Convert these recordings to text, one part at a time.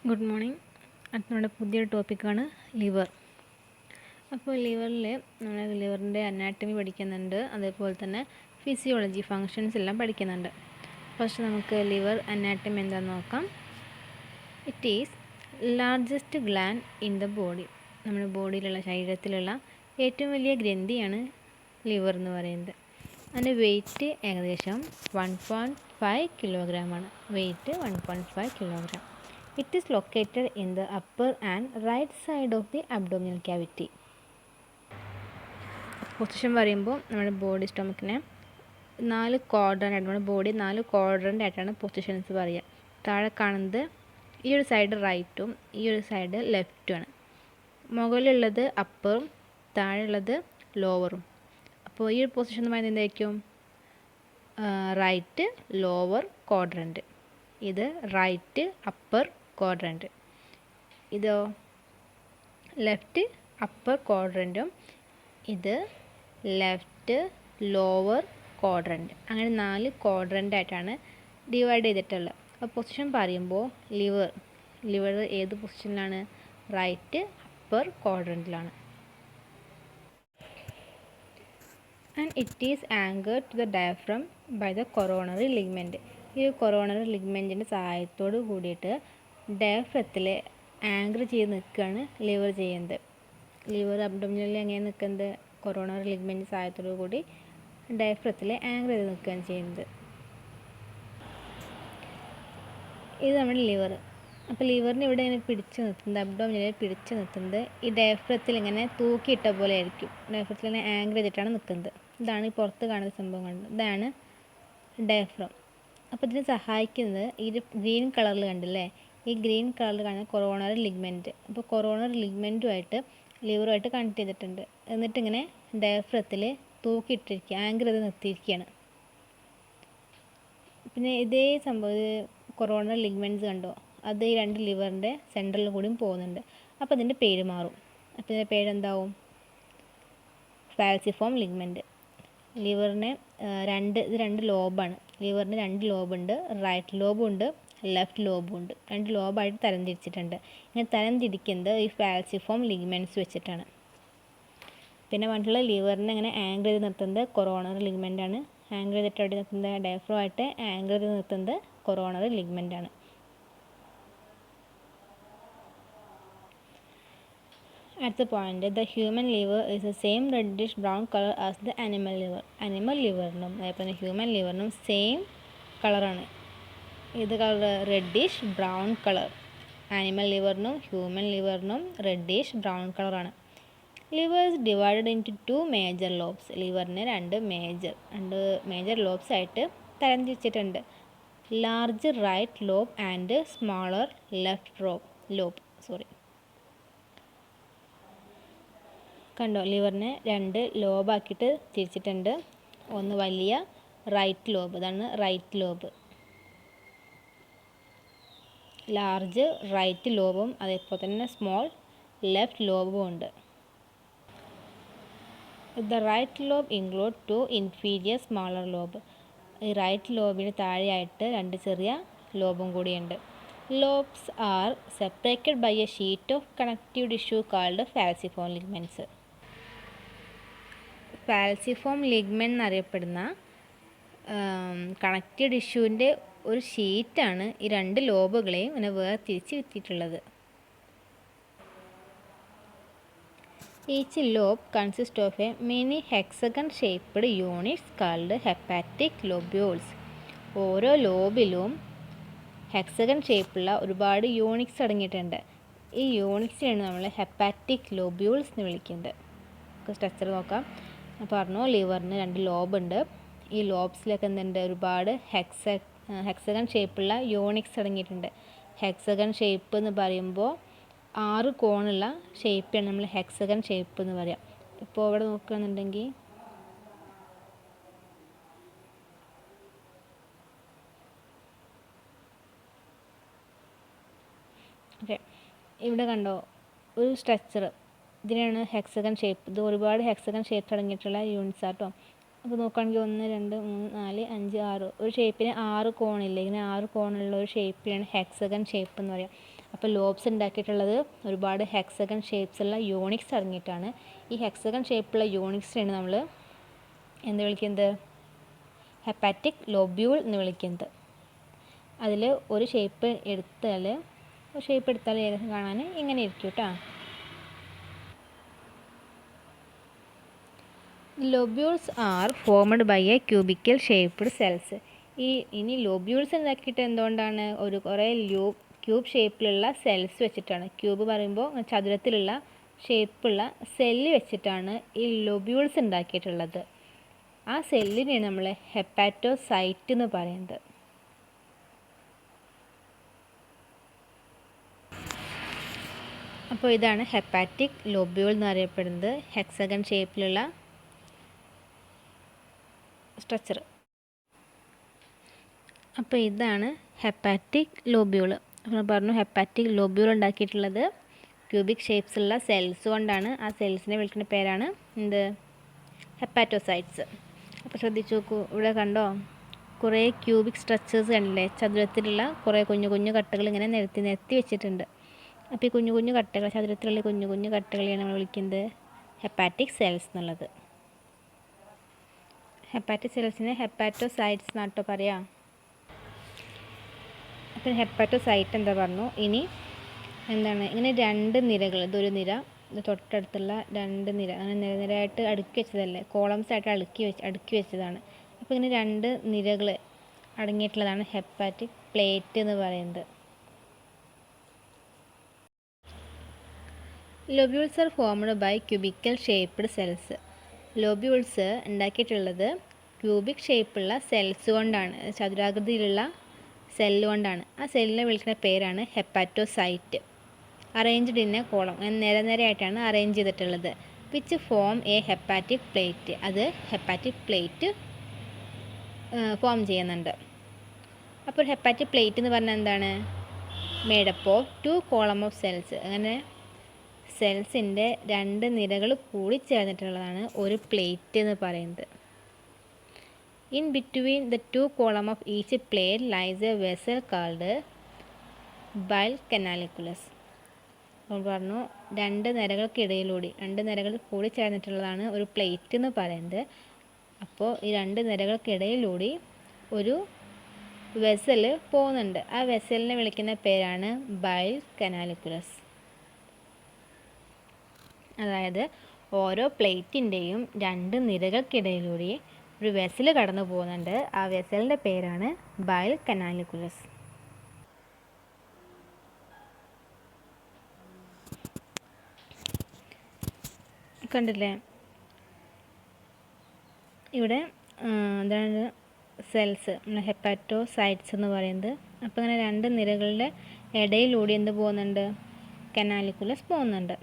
Good morning. അടുത്ത നമ്മുടെ പുതിയൊരു ടോപ്പിക്കാണ് ലിവർ. അപ്പോൾ ലിവറിൽ നമ്മൾ ലിവറിൻ്റെ അനാട്ടമി പഠിക്കുന്നുണ്ട്, അതേപോലെ തന്നെ ഫിസിയോളജി ഫങ്ഷൻസ് എല്ലാം പഠിക്കുന്നുണ്ട്. ഫസ്റ്റ് നമുക്ക് ലിവർ അനാട്ടമി എന്താണെന്ന് നോക്കാം. It is largest gland in the body. നമ്മുടെ ബോഡിയിലുള്ള ശരീരത്തിലുള്ള ഏറ്റവും വലിയ ഗ്രന്ഥിയാണ് ലിവർ എന്ന് പറയുന്നത്. അതിൻ്റെ വെയ്റ്റ് ഏകദേശം 1.5 കിലോഗ്രാമാണ്. Weight 1.5 kilogram. It is located in the upper and right side of the abdominal cavity. Position പറയുമ്പോൾ നമ്മുടെ ബോഡി സ്റ്റൊമക്കിനെ 4 ക്വാഡ്രൻ്റ് ആയിട്ട്, നമ്മുടെ ബോഡി 4 ക്വാഡ്രൻ്റ് ആയിട്ടാണ് പൊസിഷൻസ് പറയുക. താഴെ കാണുന്നത് ഈ ഒരു സൈഡ് റൈറ്റും ഈ ഒരു സൈഡ് ലെഫ്റ്റുമാണ്. മുകളിലുള്ളത് അപ്പറും താഴെയുള്ളത് ലോവറും. അപ്പോൾ ഈ ഒരു പൊസിഷൻ എന്ന് പറയുന്നത് എന്തായിരിക്കും? Right lower quadrant. ഇത് റൈറ്റ് അപ്പർ ക്വാഡ്രൻ്റ്. ഇതോ ലെഫ്റ്റ് അപ്പർ ക്വാഡ്രൻറ്റും ഇത് ലെഫ്റ്റ് ലോവർ ക്വാഡ്രൻ്റ്. അങ്ങനെ 4 ക്വാഡ്രൻ്റ് ആയിട്ടാണ് ഡിവൈഡ് ചെയ്തിട്ടുള്ളത്. അപ്പോൾ പൊസിഷൻ പറയുമ്പോൾ ലിവർ ഏത് പൊസിഷനിലാണ്? റൈറ്റ് അപ്പർ ക്വാഡ്രൻറ്റിലാണ്. And it is anchored to the diaphragm by the coronary ligament. ഈ കൊറോണറി ലിഗ്മെൻറ്റിൻ്റെ സഹായത്തോട് കൂടിയിട്ട് ഡയഫ്രത്തിൽ ആങ്കർ ചെയ്ത് നിൽക്കുകയാണ് ലിവർ ചെയ്യുന്നത്. ലിവർ അബ്ഡോമിനലിൽ എങ്ങനെ നിൽക്കുന്നത്? കൊറോണറി ലിഗ്മെൻറ്റ് സഹായത്തോടു കൂടി ഡയഫ്രത്തിൽ ആങ്കർ ചെയ്ത് നിൽക്കുകയാണ് ചെയ്യുന്നത്. ഇത് നമ്മുടെ ലിവർ. അപ്പോൾ ലിവറിന് ഇവിടെ ഇങ്ങനെ പിടിച്ച് നിർത്തുന്നത്, അബ്ഡോമിനലിൽ പിടിച്ച് നിർത്തുന്നത് ഈ ഡയഫ്രത്തിൽ ഇങ്ങനെ തൂക്കിയിട്ട പോലെ ആയിരിക്കും. ഡയഫ്രത്തിൽ ഇങ്ങനെ ആങ്കർ ചെയ്തിട്ടാണ് നിൽക്കുന്നത്. ഇതാണ് ഈ പുറത്ത് കാണുന്ന സംഭവം കണ്ടത്. ഇതാണ് ഡയഫ്രം. അപ്പോൾ ഇതിനെ സഹായിക്കുന്നത് ഈ ഗ്രീൻ കളറിൽ കണ്ടില്ലേ? ഈ ഗ്രീൻ കളറിൽ കാണുന്ന കൊറോണറി ലിഗ്മെൻറ്റ്. അപ്പോൾ കൊറോണറി ലിഗ്മെൻറ്റുമായിട്ട് ലിവറുമായിട്ട് കണക്ട് ചെയ്തിട്ടുണ്ട്. എന്നിട്ടിങ്ങനെ ഡയഫ്രത്തിൽ തൂക്കിയിട്ടിരിക്കുക, ആങ്കർ ചെയ്ത് നിർത്തിയിരിക്കുകയാണ്. പിന്നെ ഇതേ സംഭവം കൊറോണറി ലിഗ്മെൻറ്റ്സ് കണ്ടോ? അത് ഈ 2 ലിവറിൻ്റെ സെൻറ്ററിൽ കൂടിയും പോകുന്നുണ്ട്. അപ്പോൾ അതിൻ്റെ പേര് മാറും. അപ്പോൾ ഇതിൻ്റെ പേരെന്താവും? ഫാൽസിഫോം ലിഗ്മെൻറ്റ്. ലിവറിന് ഇത് 2 ലോബാണ്. ലിവറിന് 2 ലോബുണ്ട്. റൈറ്റ് ലോബും ഉണ്ട്, ലെഫ്റ്റ് ലോബും ഉണ്ട്. 2 ലോബായിട്ട് തരംതിരിച്ചിട്ടുണ്ട്. ഇങ്ങനെ തരംതിരിക്കുന്നത് ഈ ഫാൽസിഫോം ലിഗ്മെൻറ്റ്സ് വെച്ചിട്ടാണ്. പിന്നെ പറഞ്ഞിട്ടുള്ള ലിവറിനെ ഇങ്ങനെ ആങ്കർ ചെയ്ത് നിർത്തുന്നത് കൊറോണറി ലിഗ്മെൻറ്റാണ്. ആങ്കർ ചെയ്തിട്ട് അവിടെ നിർത്തുന്നത് ഡയഫ്രം ആയിട്ട് ആങ്കർ ചെയ്ത് നിർത്തുന്നത് കൊറോണറി ലിഗ്മെൻറ്റാണ്. അടുത്ത point, the human liver is the same reddish brown colour as the animal liver. Animal ലിവറിനും അതേപോലെ ഹ്യൂമൻ ലിവറിനും സെയിം കളറാണ്. ഇത് colour reddish brown colour. Animal ലിവറിനും ഹ്യൂമൻ ലിവറിനും റെഡിഷ് ബ്രൗൺ കളറാണ്. Liver is divided into 2 major lobes. ലിവറിന് 2 major lobes ആയിട്ട് തരംതിരിച്ചിട്ടുണ്ട്. Large right lobe and smaller left lobe. കണ്ടോ? ലിവറിനെ 2 ലോബാക്കിയിട്ട് തിരിച്ചിട്ടുണ്ട്. ഒന്ന് വലിയ റൈറ്റ് ലോബ്, ഇതാണ് റൈറ്റ് ലോബ്. ലാർജ് റൈറ്റ് ലോബും അതേപോലെ തന്നെ സ്മോൾ ലെഫ്റ്റ് ലോബും ഉണ്ട്. The right lobe include 2 inferior smaller lobe. ഈ റൈറ്റ് ലോബിന് താഴെയായിട്ട് 2 ചെറിയ ലോബും കൂടിയുണ്ട്. Lobes are separated by a sheet of connective tissue called falciform ligaments. Falciform ligament എന്നറിയപ്പെടുന്ന കണക്റ്റീവ് ടിഷ്യൂവിൻ്റെ ഒരു ഷീറ്റാണ് ഈ 2 ലോബുകളെയും ഇങ്ങനെ വേർതിരിച്ച് എത്തിയിട്ടുള്ളത്. Each lobe consist of a mini hexagon shaped units called hepatic lobules. ഓരോ ലോബിലും ഹെക്സഗൺ ഷേപ്പുള്ള ഒരുപാട് യൂണിറ്റ്സ് അടങ്ങിയിട്ടുണ്ട്. ഈ യൂണിറ്റ്സിനാണ് നമ്മൾ ഹെപ്പാറ്റിക് ലോബ്യൂൾസ് എന്ന് വിളിക്കുന്നത്. സ്ട്രക്ചർ നോക്കാം. പറഞ്ഞു ലിവറിന് 2 ലോബുണ്ട്. ഈ ലോബ്സിലൊക്കെ എന്തുണ്ട്? ഒരുപാട് ഹെക്സഗൺ ഷേപ്പുള്ള യൂണിറ്റ്സ് അടങ്ങിയിട്ടുണ്ട്. ഹെക്സഗൺ ഷേപ്പ് എന്ന് പറയുമ്പോൾ 6 കോണുള്ള ഷേപ്പാണ് നമ്മൾ ഹെക്സഗൺ ഷേപ്പ് എന്ന് പറയാം. ഇപ്പോൾ ഇവിടെ നോക്കുകയാണെന്നുണ്ടെങ്കിൽ ഇവിടെ കണ്ടോ ഒരു സ്ട്രക്ചർ, ഇതിനാണ് ഹെക്സഗൺ ഷേപ്പ്. ഇത് ഒരുപാട് ഹെക്സഗൺ ഷേപ്പ് അടങ്ങിയിട്ടുള്ള യൂണിറ്റ്സ് ആട്ടോ. അപ്പോൾ നോക്കുകയാണെങ്കിൽ 1 2 3 4 5 6 ഒരു ഷേപ്പിന് 6 കോണില്ല. ഇങ്ങനെ 6 കോണുള്ള ഒരു ഷേപ്പിനാണ് ഹെക്സഗൺ ഷേപ്പ് എന്ന് പറയുക. അപ്പോൾ ലോബ്സ് ഉണ്ടാക്കിയിട്ടുള്ളത് ഒരുപാട് ഹെക്സഗൺ ഷേപ്സ് ഉള്ള യൂണിറ്റ്സ് അടങ്ങിയിട്ടാണ്. ഈ ഹെക്സഗൺ ഷേപ്പുള്ള യൂണിറ്റ്സിനെയാണ് നമ്മൾ എന്ത് വിളിക്കുന്നത്? ഹെപ്പാറ്റിക് ലോബ്യൂൾ എന്ന് വിളിക്കുന്നത്. അതിൽ ഒരു ഷേപ്പ് എടുത്താൽ ഏകദേശം കാണാൻ ഇങ്ങനെ ഇരിക്കും കേട്ടോ. Lobules are formed by a cubical shaped cells. ഇനി ലോബ്യൂൾസ് ഉണ്ടാക്കിയിട്ട് എന്തുകൊണ്ടാണ്? കുറേ ക്യൂബ് ഷേപ്പിലുള്ള സെൽസ് വെച്ചിട്ടാണ്. ക്യൂബ് പറയുമ്പോൾ ചതുരത്തിലുള്ള ഷേപ്പുള്ള സെല്ല് വെച്ചിട്ടാണ് ഈ ലോബ്യൂൾസ് ഉണ്ടാക്കിയിട്ടുള്ളത്. ആ സെല്ലിനെയാണ് നമ്മൾ ഹെപ്പാറ്റോസൈറ്റ് എന്ന് പറയുന്നത്. അപ്പോൾ ഇതാണ് ഹെപ്പാറ്റിക് ലോബ്യൂൾ എന്നറിയപ്പെടുന്നത്, ഹെക്സഗൺ ഷേപ്പിലുള്ള സ്ട്രക്ചർ. അപ്പോൾ ഇതാണ് ഹെപ്പാറ്റിക് ലോബ്യൂൾ. നമ്മൾ പറഞ്ഞു ഹെപ്പാറ്റിക് ലോബ്യൂൾ ഉണ്ടാക്കിയിട്ടുള്ളത് ക്യൂബിക് ഷേപ്സ് ഉള്ള സെൽസ് കൊണ്ടാണ്. ആ സെൽസിനെ വിളിക്കുന്ന പേരാണ് എന്ത്? ഹെപ്പാറ്റോസൈറ്റ്സ്. അപ്പോൾ ശ്രദ്ധിച്ചു നോക്കൂ, ഇവിടെ കണ്ടോ കുറേ ക്യൂബിക് സ്ട്രക്ചേഴ്സ് കണ്ടില്ലേ? ചതുരത്തിലുള്ള കുറേ കുഞ്ഞു കുഞ്ഞു കട്ടകൾ ഇങ്ങനെ നിരത്തി വെച്ചിട്ടുണ്ട്. അപ്പോൾ ഈ കുഞ്ഞു കുഞ്ഞു കട്ടകൾ, ചതുരത്തിലുള്ള കുഞ്ഞു കുഞ്ഞു കട്ടകളെയാണ് നമ്മൾ വിളിക്കുന്നത് ഹെപ്പാറ്റിക് സെൽസ് എന്നുള്ളത്. ഹെപ്പാറ്റിക് സെൽസിനെ ഹെപ്പാറ്റോസൈറ്റ്സ് എന്നാട്ടോ പറയാം. അപ്പം ഹെപ്പാറ്റോസൈറ്റ് എന്താ പറഞ്ഞു. ഇനി എന്താണ്? ഇങ്ങനെ രണ്ട് നിരകൾ, ഇതൊരു നിര, ഇത് തൊട്ടടുത്തുള്ള രണ്ട് നിര, അങ്ങനെ നിരനിരയായിട്ട് അടുക്കി വെച്ചതല്ലേ, കോളംസ് ആയിട്ട് അടുക്കി വെച്ചതാണ്. അപ്പോൾ ഇങ്ങനെ രണ്ട് നിരകൾ അടങ്ങിയിട്ടുള്ളതാണ് ഹെപ്പാറ്റിക് പ്ലേറ്റ് എന്ന് പറയുന്നത്. Lobules are formed by cubical shaped cells. Lobules ഉണ്ടാക്കിയിട്ടുള്ളത് ക്യൂബിക് ഷേപ്പുള്ള സെൽസ് കൊണ്ടാണ്, ചതുരാകൃതിയിലുള്ള സെല്ല് കൊണ്ടാണ്. ആ സെല്ലിനെ വിളിക്കുന്ന പേരാണ് hepatocyte. Arranged in a column, നിരനിരയായിട്ടാണ് അറേഞ്ച് ചെയ്തിട്ടുള്ളത്. Which form a hepatic plate, അത് ഹെപ്പാറ്റിക് പ്ലേറ്റ് ഫോം ചെയ്യുന്നുണ്ട്. അപ്പോൾ ഹെപ്പാറ്റിക് പ്ലേറ്റ് എന്ന് പറഞ്ഞാൽ എന്താണ്? Made up of 2 column of cells. അങ്ങനെ സെൽസിൻ്റെ രണ്ട് നിരകൾ കൂടി ചേർന്നിട്ടുള്ളതാണ് ഒരു പ്ലേറ്റ് എന്ന് പറയുന്നത്. In between the 2 column of each plate lies a vessel called bile canaliculus. നമ്മൾ പറഞ്ഞു രണ്ട് നിരകൾ കൂടി ചേർന്നിട്ടുള്ളതാണ് ഒരു പ്ലേറ്റ് എന്ന് പറയുന്നത്. അപ്പോൾ ഈ രണ്ട് നിരകൾക്കിടയിലൂടെ ഒരു വെസൽ പോകുന്നുണ്ട്. ആ വെസലിനെ വിളിക്കുന്ന പേരാണ് ബൈൽ കനാലിക്കുലസ്. അതായത് ഓരോ പ്ലേറ്റിൻ്റെയും രണ്ട് നിരകൾക്കിടയിലൂടെ ഒരു വെസൽ കടന്നു പോകുന്നുണ്ട്. ആ വെസലിൻ്റെ പേരാണ് ബൈൽ കനാലിക്കുലസ്. കണ്ടില്ലേ? ഇവിടെ എന്താണ് സെൽസ്, ഹെപ്പാറ്റോസൈറ്റ്സ് എന്ന് പറയുന്നത്. അപ്പോൾ ഇങ്ങനെ രണ്ട് നിരകളുടെ ഇടയിലൂടെ എന്ത് പോകുന്നുണ്ട്? കനാലിക്കുലസ് പോകുന്നുണ്ട്.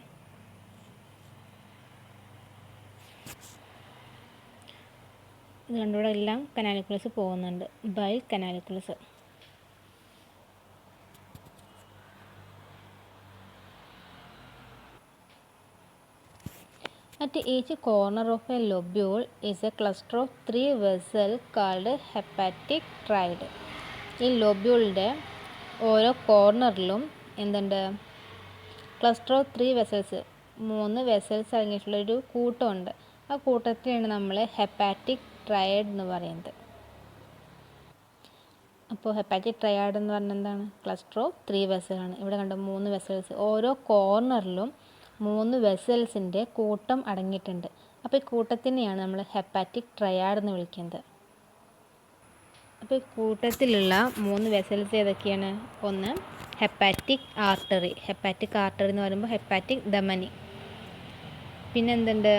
ഇത് കണ്ടുകൂടെ എല്ലാം കനാലിക്കുലസ് പോകുന്നുണ്ട്, bile canaliculus. At each corner of a lobule is a cluster of 3 vessels called hepatic triad. ഈ ലോബ്യൂളിൻ്റെ ഓരോ കോർണറിലും എന്തുണ്ട്? ക്ലസ്റ്റർ ഓഫ് 3 വെസൽസ്, 3 വെസൽസ് അടങ്ങിയിട്ടുള്ളൊരു കൂട്ടമുണ്ട്. ആ കൂട്ടത്തിലാണ് നമ്മൾ ഹെപ്പാറ്റിക് ട്രയഡ് എന്ന് പറയുന്നത്. അപ്പോൾ ഹെപ്പാറ്റിക് ട്രയാഡ് എന്ന് പറഞ്ഞാൽ എന്താണ്? Cluster of 3 വെസലാണ്. ഇവിടെ കണ്ട 3 വെസൽസ്, ഓരോ കോർണറിലും 3 വെസൽസിൻ്റെ കൂട്ടം അടങ്ങിയിട്ടുണ്ട്. അപ്പോൾ ഈ കൂട്ടത്തിനെയാണ് നമ്മൾ ഹെപ്പാറ്റിക് ട്രയാഡ് എന്ന് വിളിക്കുന്നത്. അപ്പോൾ ഈ കൂട്ടത്തിലുള്ള 3 വെസൽസ് ഏതൊക്കെയാണ്? ഒന്ന് ഹെപ്പാറ്റിക് ആർട്ടറി. ഹെപ്പാറ്റിക് ആർട്ടറി എന്ന് പറയുമ്പോൾ ഹെപ്പാറ്റിക് ധമനി. പിന്നെ എന്തുണ്ട്?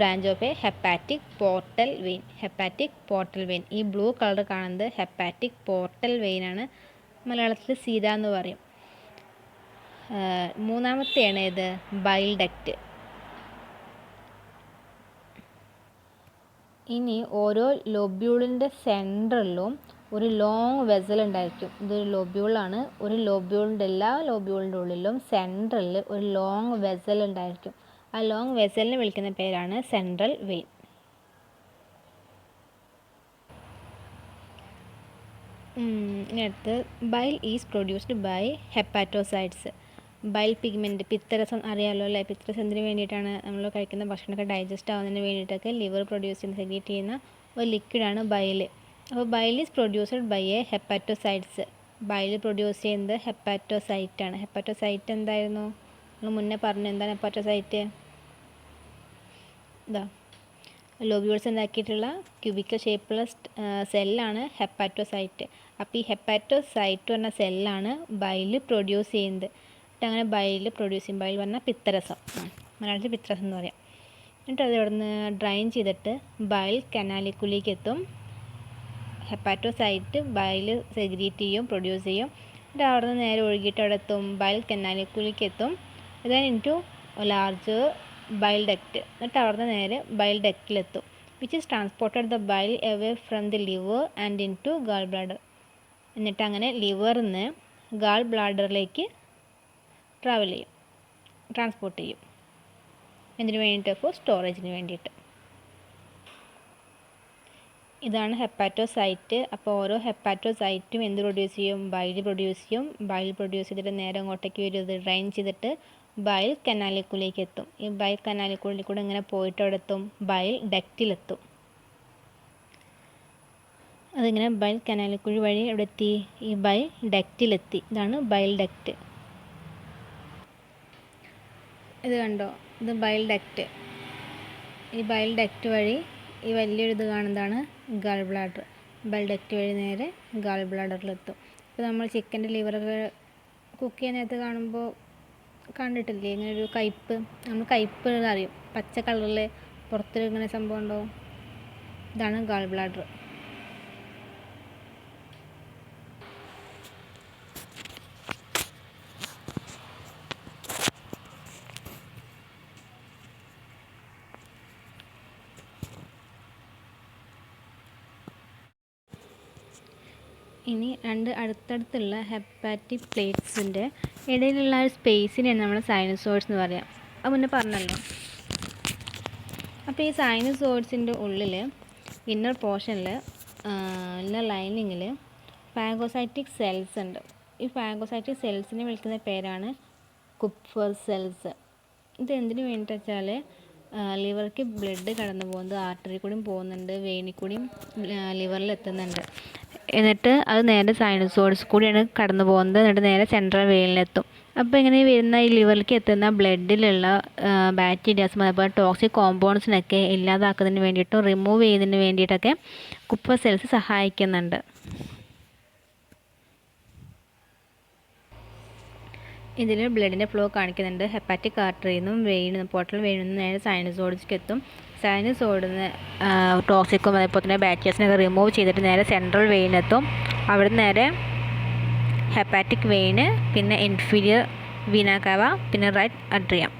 Branch of a hepatic portal vein. Hepatic portal vein, ഈ ബ്ലൂ കളർ കാണുന്നത് ഹെപ്പാറ്റിക് പോർട്ടൽ വെയിനാണ്. മലയാളത്തിൽ സീര എന്ന് പറയും. മൂന്നാമത്തെയാണ് ഇത് ബൈൽ ഡക്റ്റ്. ഇനി ഓരോ ലോബ്യൂളിൻ്റെ സെൻട്രലിലും ഒരു ലോങ് വെസൽ ഉണ്ടായിരിക്കും. ഇതൊരു ലോബ്യൂളാണ്. ഒരു ലോബ്യൂളിൻ്റെ എല്ലാ ലോബ്യൂളിൻ്റെ ഉള്ളിലും സെൻട്രലിൽ ഒരു ലോങ് വെസൽ ഉണ്ടായിരിക്കും. ആ ലോങ് വെസലിനെ വിളിക്കുന്ന പേരാണ് സെൻട്രൽ വെയിൻ. ഇനി bile is produced by hepatocytes. Bile pigment, പിത്തരസം അറിയാമല്ലോ അല്ലേ? പിത്തരസം എന്തിനു വേണ്ടിയിട്ടാണ്? നമ്മൾ കഴിക്കുന്ന ഭക്ഷണമൊക്കെ ഡൈജസ്റ്റ് ആവുന്നതിന് വേണ്ടിയിട്ടൊക്കെ ലിവർ പ്രൊഡ്യൂസ് ചെയ്യുന്ന സെക്രീറ്റ് ചെയ്യുന്ന ഒരു ലിക്വിഡാണ് ബൈൽ. അപ്പോൾ bile is produced by a hepatocytes. Bile produce ചെയ്യുന്നത് ഹെപ്പാറ്റോസൈറ്റാണ്. ഹെപ്പാറ്റോസൈറ്റ് എന്തായിരുന്നു? നമ്മൾ മുന്നേ പറഞ്ഞു. എന്താണ് ഹെപ്പാറ്റോസൈറ്റ്? ഇതാ ലോബ്യൂൾസ് ഉണ്ടാക്കിയിട്ടുള്ള ക്യൂബിക്കൽ ഷേപ്പുള്ള സെല്ലാണ് ഹെപ്പാറ്റോസൈറ്റ്. അപ്പോൾ ഈ ഹെപ്പാറ്റോസൈറ്റ് പറഞ്ഞ സെല്ലാണ് ബൈൽ പ്രൊഡ്യൂസ് ചെയ്യുന്നത്. എന്നിട്ട് അങ്ങനെ ബൈൽ പ്രൊഡ്യൂസ് ചെയ്യും. ബൈൽ പറഞ്ഞാൽ പിത്തരസം, മലയാളത്തിൽ പിത്തരസം എന്ന് പറയാം. എന്നിട്ട് അത് ഇവിടെ നിന്ന് ഡ്രൈൻ ചെയ്തിട്ട് ബൈൽ കനാലിക്കുലേക്ക് എത്തും. ഹെപ്പാറ്റോസൈറ്റ് ബൈൽ സെക്രീറ്റ് ചെയ്യും, പ്രൊഡ്യൂസ് ചെയ്യും. എന്നിട്ട് അവിടെ നിന്ന് നേരെ ഒഴുകിയിട്ട് അവിടെ എത്തും, ബൈൽ കനാലിക്കുലേക്ക് എത്തും. Then into large bile duct. എന്നിട്ട് അവിടെ നിന്ന് നേരെ ബൈൽ ഡക്റ്റിലെത്തും. Which is transported the bile away from the liver and into gall bladder. എന്നിട്ട് അങ്ങനെ ലിവറിൽ നിന്ന് ഗാൾ ബ്ലാഡറിലേക്ക് ട്രാൻസ്പോർട്ട് ചെയ്യും. എന്തിനു വേണ്ടിയിട്ട്? ഫോർ സ്റ്റോറേജിന് വേണ്ടിയിട്ട്. ഇതാണ് ഹെപ്പാറ്റോസൈറ്റ്. അപ്പോൾ ഓരോ ഹെപ്പാറ്റോസൈറ്റും എന്ത് പ്രൊഡ്യൂസ് ചെയ്യും? ബൈൽ പ്രൊഡ്യൂസ് ചെയ്യും. ബൈൽ പ്രൊഡ്യൂസ് ചെയ്തിട്ട് നേരെ അങ്ങോട്ടേക്ക് വരും. ഇത് ഡ്രൈൻ ചെയ്തിട്ട് ബൈൽ കനാലിക്കുലേക്ക് എത്തും. ഈ ബൈൽ കനാലിക്കുള്ളിൽ കൂടെ ഇങ്ങനെ പോയിട്ട് അവിടെ എത്തും, ബൈൽ ഡക്റ്റിലെത്തും. അതിങ്ങനെ ബൈൽ കനാലിക്കുഴി വഴി എവിടെ എത്തി? ഈ ബൈൽ ഡക്റ്റിലെത്തി. ഇതാണ് ബൈൽ ഡക്റ്റ്. ഇത് കണ്ടോ? ഇത് ബൈൽ ഡക്റ്റ്. ഈ ബൈൽ ഡക്റ്റ് വഴി ഈ വലിയൊരു ഇത് കാണുന്നതാണ് ഗാൾ ബ്ലാഡർ. ബൈൽ ഡക്റ്റ് വഴി നേരെ ഗാൾ ബ്ലാഡറിലെത്തും. ഇപ്പോൾ നമ്മൾ ചിക്കൻ്റെ ലിവറൊക്കെ കുക്ക് ചെയ്യാൻ നേരത്ത് കാണുമ്പോൾ കണ്ടിട്ടില്ലേ ഇങ്ങനെ ഒരു കയ്പ്പ്? നമ്മൾ കയ്പ്പ് അറിയും, പച്ച കളറിൽ പുറത്തൊരു ഇങ്ങനെ സംഭവം ഉണ്ടാവും. ഇതാണ് ഗാൾ ബ്ലാഡർ. ഇനി രണ്ട് അടുത്തടുത്തുള്ള ഹെപ്പാറ്റിക് പ്ലേറ്റ്സിൻ്റെ ഇടയിലുള്ള ഒരു സ്പേസിനെയാണ് നമ്മൾ സൈനസോയിഡ്സ് എന്ന് പറയാം. അത് മുന്നേ പറഞ്ഞല്ലോ. അപ്പോൾ ഈ സൈനസോയിഡ്സിൻ്റെ ഉള്ളിൽ ഇന്നർ പോർഷനിൽ ഇന്നർ ലൈനിങ്ങിൽ ഫാഗോസൈറ്റിക് സെൽസ് ഉണ്ട്. ഈ ഫാഗോസൈറ്റിക് സെൽസിനെ വിളിക്കുന്ന പേരാണ് കുപ്ഫർ സെൽസ്. ഇത് എന്തിനു വേണ്ടിയിട്ട് വെച്ചാൽ ലിവർക്ക് ബ്ലഡ് കടന്നു പോകുന്നത് ആർട്ടറി കൂടിയും പോകുന്നുണ്ട്, വെയിനിൽ കൂടിയും ലിവറിൽ എത്തുന്നുണ്ട്. എന്നിട്ട് അത് നേരെ സൈനസോയിഡ്സ് കൂടിയാണ് കടന്നു പോകുന്നത്. എന്നിട്ട് നേരെ സെൻട്രൽ വെയിനിലെത്തും. അപ്പോൾ ഇങ്ങനെ വരുന്ന ഈ ലിവറിലേക്ക് എത്തുന്ന ബ്ലഡിലുള്ള ബാക്ടീരിയാസും അതുപോലെ ടോക്സിക് കോമ്പൗണ്ട്സിനൊക്കെ ഇല്ലാതാക്കുന്നതിന് വേണ്ടിയിട്ടും റിമൂവ് ചെയ്യുന്നതിന് വേണ്ടിയിട്ടൊക്കെ കുപ്ഫർ സെൽസ് സഹായിക്കുന്നുണ്ട്. ഇതിൽ ബ്ലഡിൻ്റെ ഫ്ലോ കാണിക്കുന്നുണ്ട്. ഹെപ്പാറ്റിക് ആർട്ടറിയിൽ നിന്നും പോർട്ടൽ വെയിനിൽ നിന്നും നേരെ സൈനസോയിഡ്സിലേക്ക് എത്തും. സൈനസോയിഡിൽ നിന്ന് ടോക്സിക്കും അതേപോലെ തന്നെ ബാക്ടീരിയസിനൊക്കെ റിമൂവ് ചെയ്തിട്ട് നേരെ സെൻട്രൽ വെയിനെത്തും. അവിടെ നിന്ന് നേരെ ഹെപ്പാറ്റിക് വെയിന്, പിന്നെ ഇൻഫീരിയർ വീന കവ, പിന്നെ റൈറ്റ് അട്രിയം.